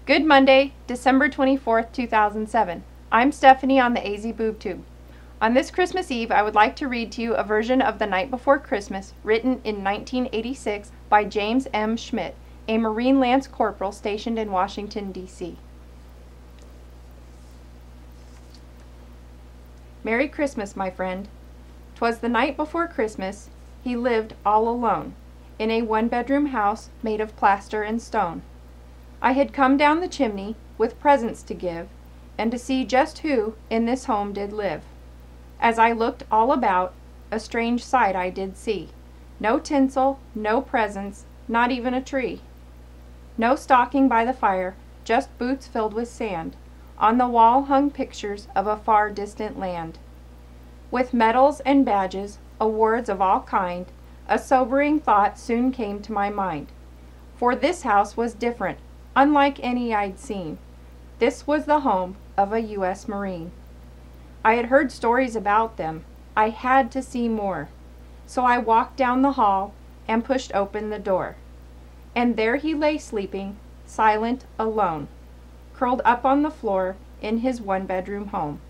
Good Monday, December 24th, 2007. I'm Stephanie on the AZBoobTube. On this Christmas Eve, I would like to read to you a version of The Night Before Christmas written in 1986 by James M. Schmidt, a Marine Lance Corporal stationed in Washington, D.C. Merry Christmas, my friend. 'Twas the night before Christmas. He lived all alone in a one-bedroom house made of plaster and stone. I had come down the chimney with presents to give, and to see just who in this home did live. As I looked all about, a strange sight I did see. No tinsel, no presents, not even a tree. No stocking by the fire, just boots filled with sand. On the wall hung pictures of a far distant land. With medals and badges, awards of all kind, a sobering thought soon came to my mind. For this house was different, unlike any I'd seen. This was the home of a US Marine. I had heard stories about them. I had to see more. So I walked down the hall and pushed open the door. And there he lay sleeping, silent, alone, curled up on the floor in his one-bedroom home.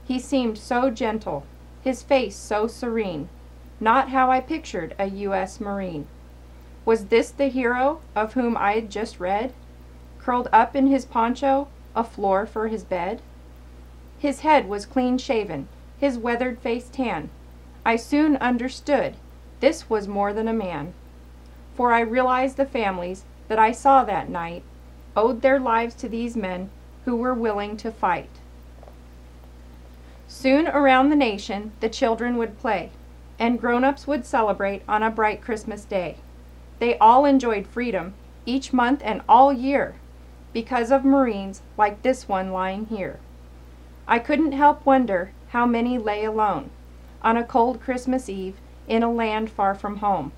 He seemed so gentle, his face so serene, not how I pictured a US Marine. Was this the hero of whom I had just read, curled up in his poncho, a floor for his bed? His head was clean-shaven, his weathered face tan. I soon understood this was more than a man, for I realized the families that I saw that night owed their lives to these men who were willing to fight. Soon around the nation the children would play, and grown-ups would celebrate on a bright Christmas day. They all enjoyed freedom, each month and all year, because of Marines like this one lying here. I couldn't help wonder how many lay alone on a cold Christmas Eve in a land far from home.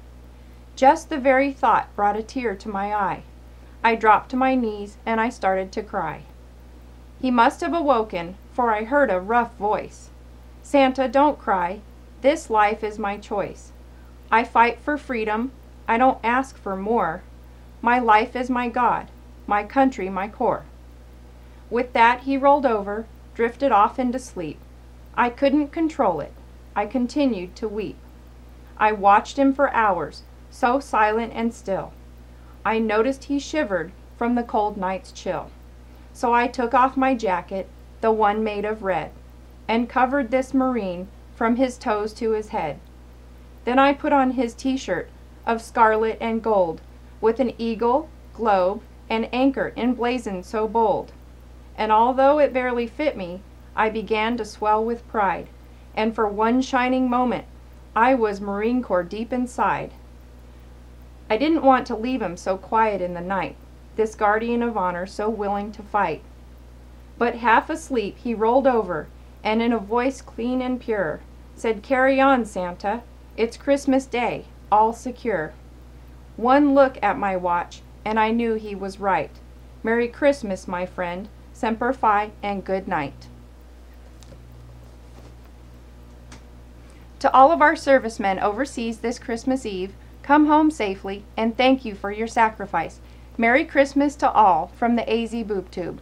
Just the very thought brought a tear to my eye. I dropped to my knees and I started to cry. He must have awoken, for I heard a rough voice. "Santa, don't cry. This life is my choice. I fight for freedom. I don't ask for more. My life is my God, my country my core." With that he rolled over, drifted off into sleep. I couldn't control it. I continued to weep. I watched him for hours, so silent and still. I noticed he shivered from the cold night's chill. So I took off my jacket, the one made of red, and covered this Marine from his toes to his head. Then I put on his t-shirt of scarlet and gold, with an eagle, globe, and anchor emblazoned so bold. And although it barely fit me, I began to swell with pride, and for one shining moment, I was Marine Corps deep inside. I didn't want to leave him so quiet in the night, this guardian of honor so willing to fight. But half asleep he rolled over, and in a voice clean and pure, said, "Carry on, Santa, it's Christmas Day, all secure." One look at my watch, and I knew he was right. Merry Christmas, my friend, Semper Fi, and good night. To all of our servicemen overseas this Christmas Eve, come home safely, and thank you for your sacrifice. Merry Christmas to all from the AZBoobTube.